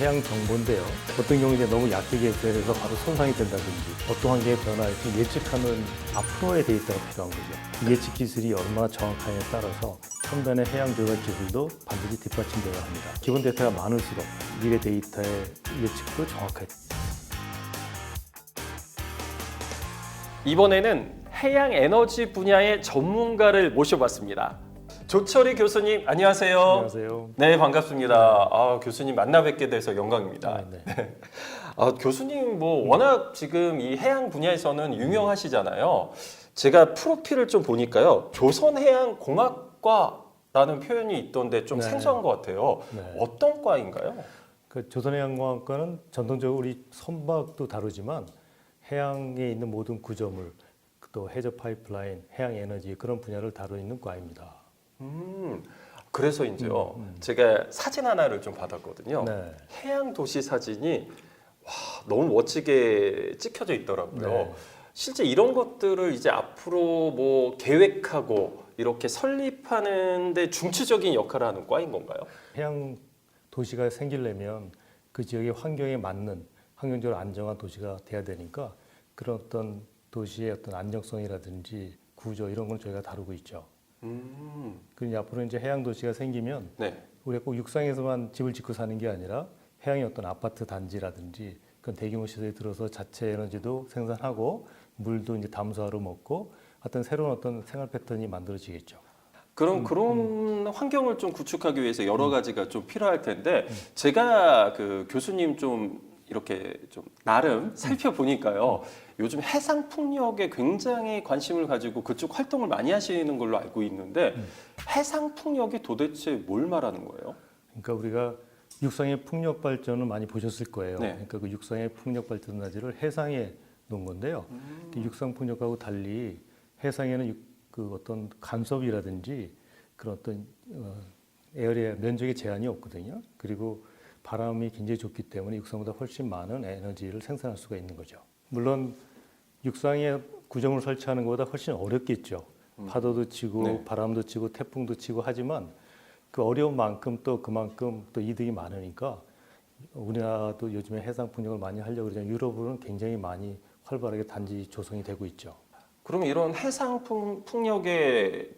해양 정보인데요. 어떤 경우 이제 너무 약하게 개발해서 바로 손상이 된다든지 어떤 환경의 변화를 예측하는 앞으로의 데이터가 필요한 거죠. 예측 기술이 얼마나 정확하냐에 따라서 첨단의 해양 조작 기술도 반드시 뒷받침되어야 합니다. 기본 데이터가 많을수록 미래 데이터의 예측도 정확해요. 이번에는 해양 에너지 분야의 전문가를 모셔봤습니다. 조철희 교수님, 안녕하세요. 안녕하세요. 네, 반갑습니다. 교수님 만나 뵙게 돼서 영광입니다. 네. 교수님 워낙 지금 이 해양 분야에서는 유명하시잖아요. 제가 프로필을 좀 보니까요, 조선해양공학과라는 표현이 있던데 좀 네. 생소한 것 같아요. 네. 어떤 과인가요? 그 조선해양공학과는 전통적으로 우리 선박도 다루지만 해양에 있는 모든 구조물, 또 해저 파이프라인, 해양 에너지 그런 분야를 다루고 있는 과입니다. 그래서 이제요, 제가 사진 하나를 좀 받았거든요. 네. 해양 도시 사진이 너무 멋지게 찍혀져 있더라고요. 네. 실제 이런 것들을 이제 앞으로 계획하고 이렇게 설립하는데 중추적인 역할을 하는 과인 건가요? 해양 도시가 생기려면 그 지역의 환경에 맞는 환경적으로 안정한 도시가 돼야 되니까 그런 어떤 도시의 어떤 안정성이라든지 구조 이런 걸 저희가 다루고 있죠. 그리고 앞으로 이제 해양 도시가 생기면 네. 우리가 꼭 육상에서만 집을 짓고 사는 게 아니라 해양의 어떤 아파트 단지라든지 그런 대규모 시설이 들어서 자체 에너지도 생산하고 물도 이제 담수하러 먹고 어떤 새로운 어떤 생활 패턴이 만들어지겠죠. 그럼 그런 환경을 좀 구축하기 위해서 여러 가지가 좀 필요할 텐데 제가 그 교수님 좀 이렇게 좀 나름 살펴보니까요. 요즘 해상 풍력에 굉장히 관심을 가지고 그쪽 활동을 많이 하시는 걸로 알고 있는데 해상 풍력이 도대체 뭘 말하는 거예요? 그러니까 우리가 육상의 풍력 발전을 많이 보셨을 거예요. 네. 그러니까 그 육상의 풍력 발전 나지를 해상에 놓은 건데요. 그 육상 풍력하고 달리 해상에는 그 어떤 간섭이라든지 그런 어떤 에어리어 면적의 제한이 없거든요. 그리고 바람이 굉장히 좋기 때문에 육상보다 훨씬 많은 에너지를 생산할 수가 있는 거죠. 물론 육상에 구조물을 설치하는 것보다 훨씬 어렵겠죠. 파도도 치고 네. 바람도 치고 태풍도 치고 하지만 그 어려운 만큼 또 그만큼 또 이득이 많으니까 우리나라도 요즘에 해상 풍력을 많이 하려고 그러지만 유럽은 굉장히 많이 활발하게 단지 조성이 되고 있죠. 그럼 이런 해상 풍력의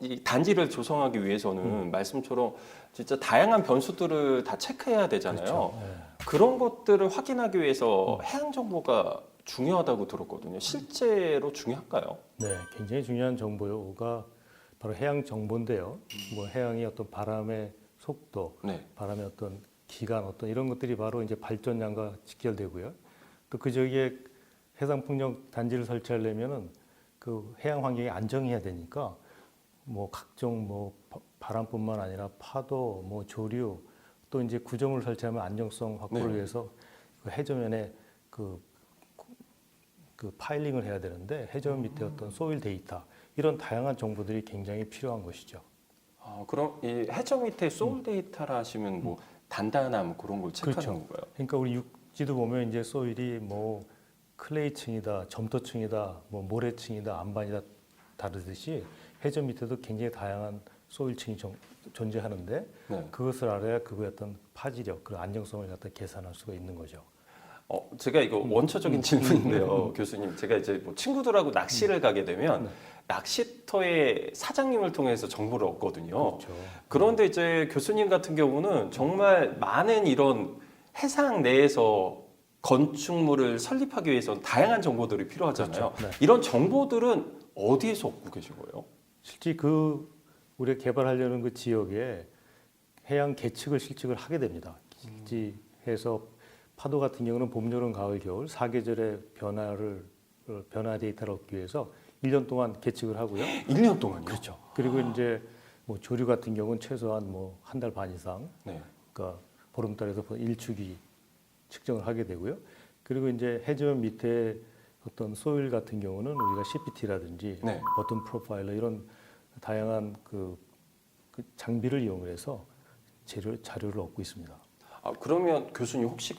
이 단지를 조성하기 위해서는 말씀처럼 진짜 다양한 변수들을 다 체크해야 되잖아요. 그렇죠. 네. 그런 것들을 확인하기 위해서 해양 정보가 중요하다고 들었거든요. 실제로 중요할까요? 네, 굉장히 중요한 정보가 바로 해양 정보인데요. 뭐 해양의 어떤 바람의 속도, 네. 바람의 어떤 기간, 어떤 이런 것들이 바로 이제 발전량과 직결되고요. 또 그 저기에 해상 풍력 단지를 설치하려면은 그 해양 환경이 안정해야 되니까 뭐 각종 바람뿐만 아니라 파도, 조류 또 이제 구조물 설치하면 안정성 확보를 네. 위해서 그 해저면에 그 파일링을 해야 되는데 해저면 밑에 어떤 소일 데이터 이런 다양한 정보들이 굉장히 필요한 것이죠. 그럼 이 해저 밑에 소울 데이터라 하시면 단단함 그런 걸 체크하는 그렇죠. 건가요? 그러니까 우리 육지도 보면 이제 소일이 클레이층이다, 점토층이다, 모래층이다, 안반이다 다르듯이 해저 밑에도 굉장히 다양한 소일층이 존재하는데 네. 그것을 알아야 그거의 어떤 파지력, 그 안정성을 갖다 계산할 수가 있는 거죠. 제가 이거 원초적인 질문인데요, 교수님. 제가 이제 친구들하고 낚시를 가게 되면 낚시터의 사장님을 통해서 정보를 얻거든요. 그렇죠. 그런데 이제 교수님 같은 경우는 정말 많은 이런 해상 내에서 건축물을 설립하기 위해서는 다양한 정보들이 필요하잖아요. 그렇죠. 네. 이런 정보들은 어디에서 얻고 계신 거예요? 실제 우리가 개발하려는 그 지역에 해양 계측을 실측을 하게 됩니다. 해서 파도 같은 경우는 봄, 여름, 가을, 겨울 4계절의 변화 데이터를 얻기 위해서 1년 동안 계측을 하고요. 1년 동안요? 그렇죠. 그리고 이제 조류 같은 경우는 최소한 한 달 반 이상, 네. 그러니까 보름달에서 일주기 측정을 하게 되고요. 그리고 이제 해저면 밑에 어떤 소일 같은 경우는 우리가 CPT라든지 네. 버튼 프로파일러 이런 다양한 그 장비를 이용해서 자료를 얻고 있습니다. 그러면 교수님 혹시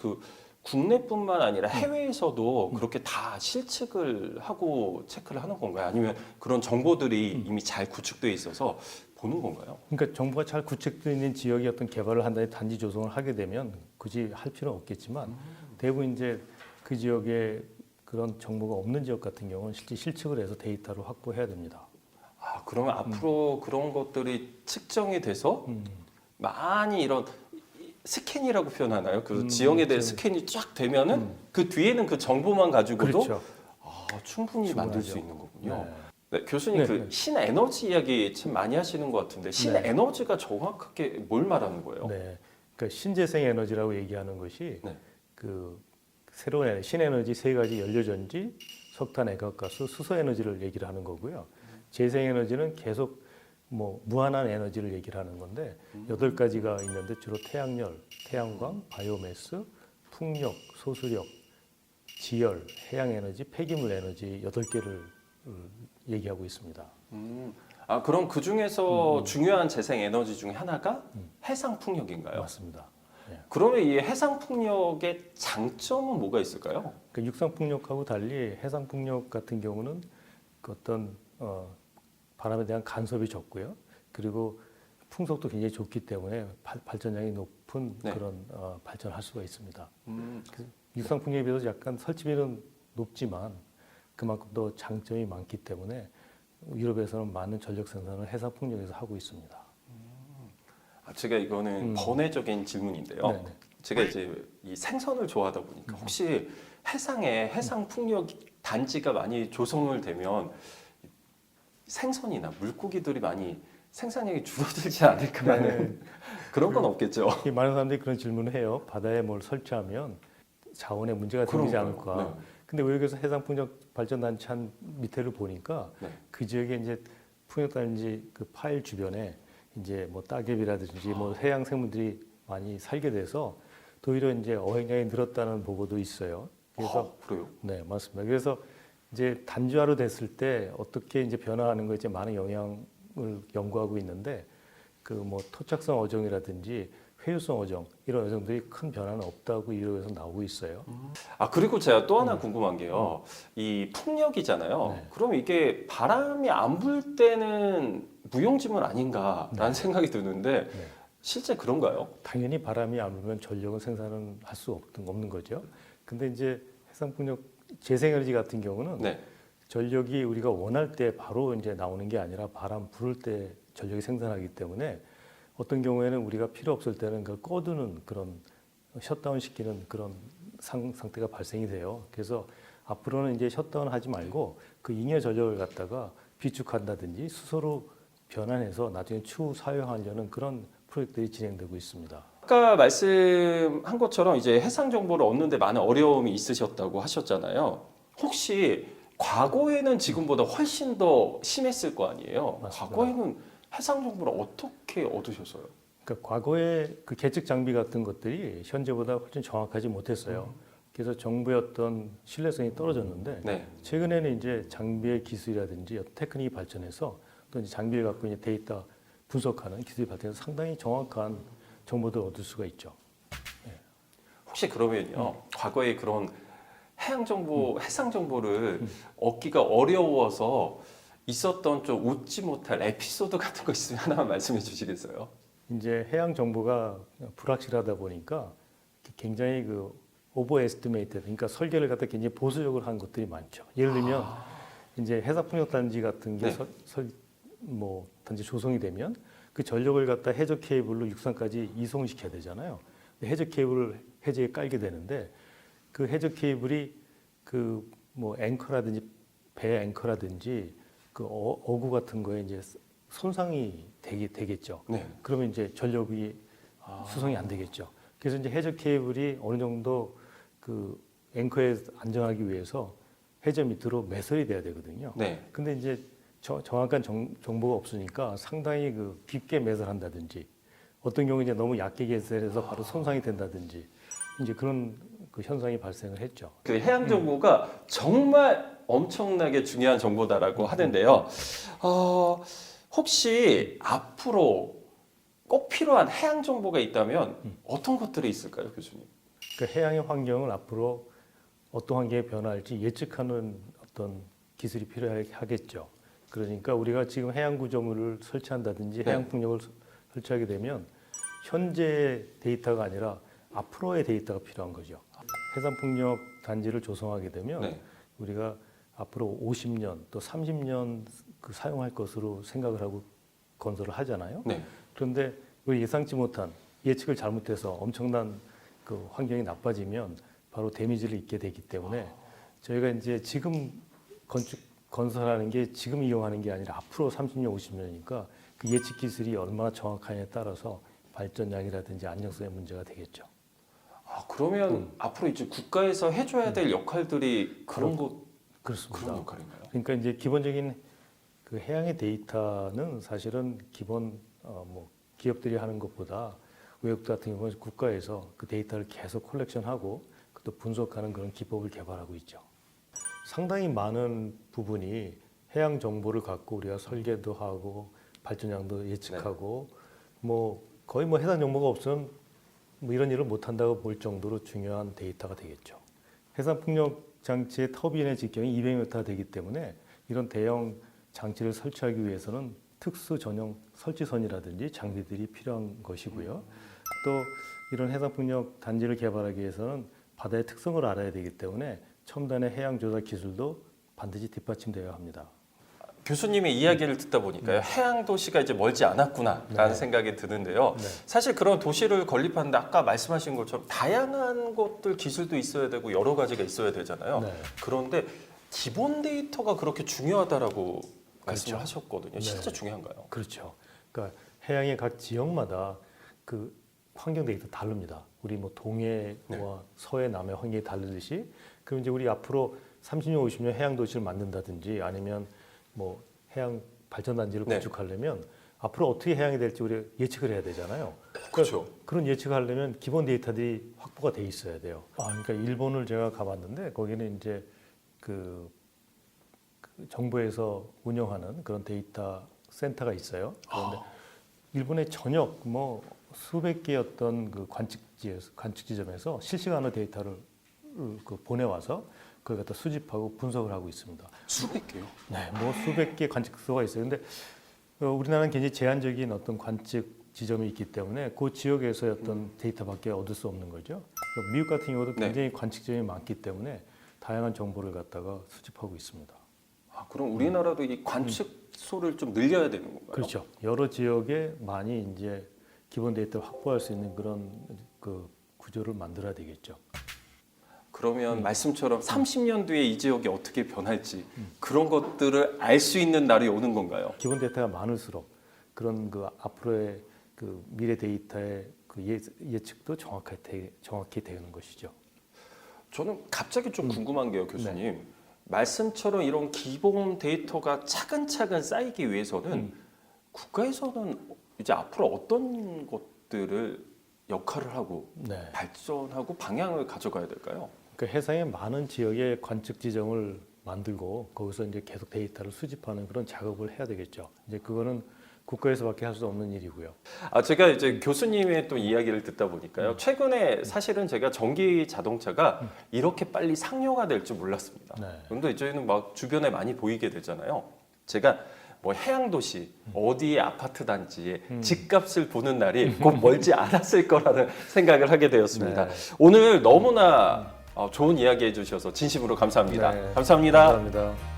국내뿐만 아니라 해외에서도 그렇게 다 실측을 하고 체크를 하는 건가요? 아니면 그런 정보들이 이미 잘 구축되어 있어서 보는 건가요? 그러니까 정보가 잘 구축되어 있는 지역의 어떤 개발을 한다든지 단지 조성을 하게 되면 굳이 할 필요는 없겠지만 대부분 이제 그 지역에 그런 정보가 없는 지역 같은 경우는 실제 실측을 해서 데이터로 확보해야 됩니다. 아, 그러면 앞으로 그런 것들이 측정이 돼서 많이 이런 스캔이라고 표현하나요? 그 지형에 대해 스캔이 쫙 되면은 그 뒤에는 그 정보만 가지고도 그렇죠. 충분히 만들 수 충분하죠. 있는 거군요. 네. 네, 교수님 네, 그 네. 신에너지 이야기 참 많이 하시는 것 같은데 신에너지가 정확하게 뭘 말하는 거예요? 네. 그러니까 신재생 에너지라고 얘기하는 것이 네. 그 새로운 신에너지 세 가지 연료전지, 석탄, 액화가스, 수소 에너지를 얘기를 하는 거고요. 재생 에너지는 계속 뭐 무한한 에너지를 얘기를 하는 건데 8가지가 있는데 주로 태양열, 태양광, 바이오매스, 풍력, 소수력, 지열, 해양 에너지, 폐기물 에너지 8개를 얘기하고 있습니다. 아, 그럼 그 중에서 중요한 재생 에너지 중에 하나가 해상 풍력인가요? 맞습니다. 네. 그러면 이 해상 풍력의 장점은 뭐가 있을까요? 그 육상 풍력하고 달리 해상 풍력 같은 경우는 그 어떤 바람에 대한 간섭이 적고요. 그리고 풍속도 굉장히 좋기 때문에 발전량이 높은 네. 그런 발전을 할 수가 있습니다. 육상 풍력에 비해서 약간 설치비는 높지만 그만큼 더 장점이 많기 때문에 유럽에서는 많은 전력 생산을 해상 풍력에서 하고 있습니다. 아, 제가 이거는 번외적인 질문인데요. 네네. 제가 이제 이 생선을 좋아하다 보니까 혹시 해상에 해상 풍력 단지가 많이 조성을 되면 생선이나 물고기들이 많이 생산량이 줄어들지 않을까 하는 그런 건 없겠죠. 많은 사람들이 그런 질문을 해요. 바다에 뭘 설치하면 자원에 문제가 생기지 그런가요? 않을까. 네. 근데 외국에서 해상 풍력 발전단지 한 밑에를 보니까 네. 그 지역에 이제 풍력단지 그 파일 주변에 이제 뭐 따개비라든지 뭐 해양 생물들이 많이 살게 돼서 또 오히려 이제 어획량이 늘었다는 보고도 있어요. 그래서 그래요? 네, 맞습니다. 그래서 이제 단지화로 됐을 때 어떻게 이제 변화하는 거에 이제 많은 영향을 연구하고 있는데 그 뭐 토착성 어종이라든지 회유성 어종 이런 어종들이 큰 변화는 없다고 유럽에서 나오고 있어요. 아, 그리고 제가 또 하나 궁금한 게요. 이 풍력이잖아요. 네. 그럼 이게 바람이 안 불 때는 무용지물 아닌가라는 생각이 드는데 네. 실제 그런가요? 당연히 바람이 안 불면 전력은 생산은 할 수 없는 거죠. 근데 이제 해상풍력 재생에너지 같은 경우는 네. 전력이 우리가 원할 때 바로 이제 나오는 게 아니라 바람 불을 때 전력이 생산하기 때문에 어떤 경우에는 우리가 필요 없을 때는 그걸 꺼두는 그런 셧다운 시키는 그런 상태가 발생이 돼요. 그래서 앞으로는 이제 셧다운 하지 말고 그 잉여 전력을 갖다가 비축한다든지 수소로 변환해서 나중에 추후 사용하려는 그런 프로젝트들이 진행되고 있습니다. 아까 말씀한 것처럼 이제 해상 정보를 얻는데 많은 어려움이 있으셨다고 하셨잖아요. 혹시 과거에는 지금보다 훨씬 더 심했을 거 아니에요? 맞습니다. 과거에는 해상 정보를 어떻게 얻으셨어요? 그러니까 과거에 그 계측 장비 같은 것들이 현재보다 훨씬 정확하지 못했어요. 그래서 정부의 어떤 신뢰성이 떨어졌는데 네. 최근에는 이제 장비의 기술이라든지 어떤 테크닉이 발전해서 또 이제 장비를 갖고 이제 데이터 분석하는 기술이 발전해서 상당히 정확한 정보들을 얻을 수가 있죠. 혹시 그러면요, 과거에 그런 해양 정보, 해상 정보를 얻기가 어려워서 있었던 좀 웃지 못할 에피소드 같은 거 있으면 하나만 말씀해 주시겠어요? 이제 해양 정보가 불확실하다 보니까 굉장히 그 오버 에스티메이트 그러니까 설계를 갖다 굉장히 보수적으로 한 것들이 많죠. 예를 들면 이제 해상풍력 단지 같은 게 네. 단지 조성이 되면 그 전력을 갖다 해저 케이블로 육상까지 이송시켜야 되잖아요. 해저 케이블을 해저에 깔게 되는데 그 해저 케이블이 그 뭐 앵커라든지 배 앵커라든지 그 어구 같은 거에 이제 손상이 되겠죠. 네. 그러면 이제 전력이 수송이 안 되겠죠. 그래서 이제 해저 케이블이 어느 정도 그 앵커에 안정하기 위해서 해저 밑으로 매설이 돼야 되거든요. 네. 근데 이제 정확한 정보가 없으니까 상당히 그 깊게 매설한다든지 어떤 경우 이제 너무 얕게 매설해서 바로 손상이 된다든지 이제 그런 그 현상이 발생을 했죠. 그 해양 정보가 정말 엄청나게 중요한 정보다라고 하는데요. 혹시 앞으로 꼭 필요한 해양 정보가 있다면 어떤 것들이 있을까요, 교수님? 그 해양의 환경을 앞으로 어떤 환경에 변화할지 예측하는 어떤 기술이 필요하겠죠. 그러니까 우리가 지금 해양 구조물을 설치한다든지 네. 해양 풍력을 설치하게 되면 현재 데이터가 아니라 앞으로의 데이터가 필요한 거죠. 해상 풍력 단지를 조성하게 되면 네. 우리가 앞으로 50년 또 30년 그 사용할 것으로 생각을 하고 건설을 하잖아요. 네. 그런데 우리 예상치 못한 예측을 잘못해서 엄청난 그 환경이 나빠지면 바로 데미지를 입게 되기 때문에 저희가 이제 지금 건설하는 게 지금 이용하는 게 아니라 앞으로 30년, 50년이니까 그 예측 기술이 얼마나 정확하냐에 따라서 발전량이라든지 안정성의 문제가 되겠죠. 그러면 앞으로 이제 국가에서 해줘야 될 역할들이 그런 그렇습니다. 그런 역할인가요? 그러니까 이제 기본적인 그 해양의 데이터는 사실은 기본 뭐 기업들이 하는 것보다 외국도 같은 경우는 국가에서 그 데이터를 계속 컬렉션하고 또 분석하는 그런 기법을 개발하고 있죠. 상당히 많은 부분이 해양 정보를 갖고 우리가 설계도 하고 발전량도 예측하고 뭐 거의 뭐 해상 정보가 없으면 뭐 이런 일을 못 한다고 볼 정도로 중요한 데이터가 되겠죠. 해상 풍력 장치의 터빈의 직경이 200m가 되기 때문에 이런 대형 장치를 설치하기 위해서는 특수 전용 설치선이라든지 장비들이 필요한 것이고요. 또 이런 해상 풍력 단지를 개발하기 위해서는 바다의 특성을 알아야 되기 때문에 첨단의 해양 조사 기술도 반드시 뒷받침되어야 합니다. 교수님의 이야기를 듣다 보니까요, 해양 도시가 이제 멀지 않았구나라는 생각이 드는데요. 네. 사실 그런 도시를 건립하는데 아까 말씀하신 것처럼 다양한 것들 기술도 있어야 되고 여러 가지가 있어야 되잖아요. 네. 그런데 기본 데이터가 그렇게 중요하다라고 말씀하셨거든요. 진짜 네. 중요한가요? 그렇죠. 그러니까 해양의 각 지역마다 그 환경 데이터 다릅니다. 우리 뭐 동해와 서해, 남해 환경이 다르듯이 그럼 이제 우리 앞으로 30년, 50년 해양 도시를 만든다든지 아니면 뭐 해양 발전 단지를 구축하려면 앞으로 어떻게 해양이 될지 우리가 예측을 해야 되잖아요. 그렇죠. 그런 예측을 하려면 기본 데이터들이 확보가 돼 있어야 돼요. 그러니까 일본을 제가 가봤는데 거기는 이제 그 정부에서 운영하는 그런 데이터 센터가 있어요. 그런데 일본의 전역 뭐 수백 개의 어떤 그 관측 지점에서 실시간으로 데이터를 그 보내와서 그걸 갖다 수집하고 분석을 하고 있습니다. 수백 개요? 네, 뭐 수백 개 관측소가 있어요. 근데 우리나라는 굉장히 제한적인 어떤 관측 지점이 있기 때문에 그 지역에서의 어떤 데이터밖에 얻을 수 없는 거죠. 미국 같은 경우도 굉장히 관측점이 많기 때문에 다양한 정보를 갖다가 수집하고 있습니다. 그럼 우리나라도 이 관측소를 좀 늘려야 되는 건가요? 그렇죠. 여러 지역에 많이 이제 기본 데이터를 확보할 수 있는 그런 그 구조를 만들어야 되겠죠. 그러면 말씀처럼 30년 뒤에 이 지역이 어떻게 변할지 그런 것들을 알 수 있는 날이 오는 건가요? 기본 데이터가 많을수록 그런 그 앞으로의 그 미래 데이터의 그 예측도 정확히 되는 것이죠. 저는 갑자기 좀 궁금한 게요, 교수님. 말씀처럼 이런 기본 데이터가 차근차근 쌓이기 위해서는 국가에서는 이제 앞으로 어떤 것들을 역할을 하고 발전하고 방향을 가져가야 될까요? 그러니까 해상의 많은 지역에 관측 지점을 만들고 거기서 이제 계속 데이터를 수집하는 그런 작업을 해야 되겠죠. 이제 그거는 국가에서밖에 할 수 없는 일이고요. 제가 이제 교수님의 또 이야기를 듣다 보니까요. 최근에 사실은 제가 전기 자동차가 이렇게 빨리 상용화 될 줄 몰랐습니다. 그런데 이제는 막 주변에 많이 보이게 되잖아요. 제가 뭐 해양 도시 어디의 아파트 단지에 집값을 보는 날이 곧 멀지 않았을 거라는 생각을 하게 되었습니다. 오늘 너무나 좋은 이야기 해주셔서 진심으로 감사합니다. 감사합니다. 감사합니다.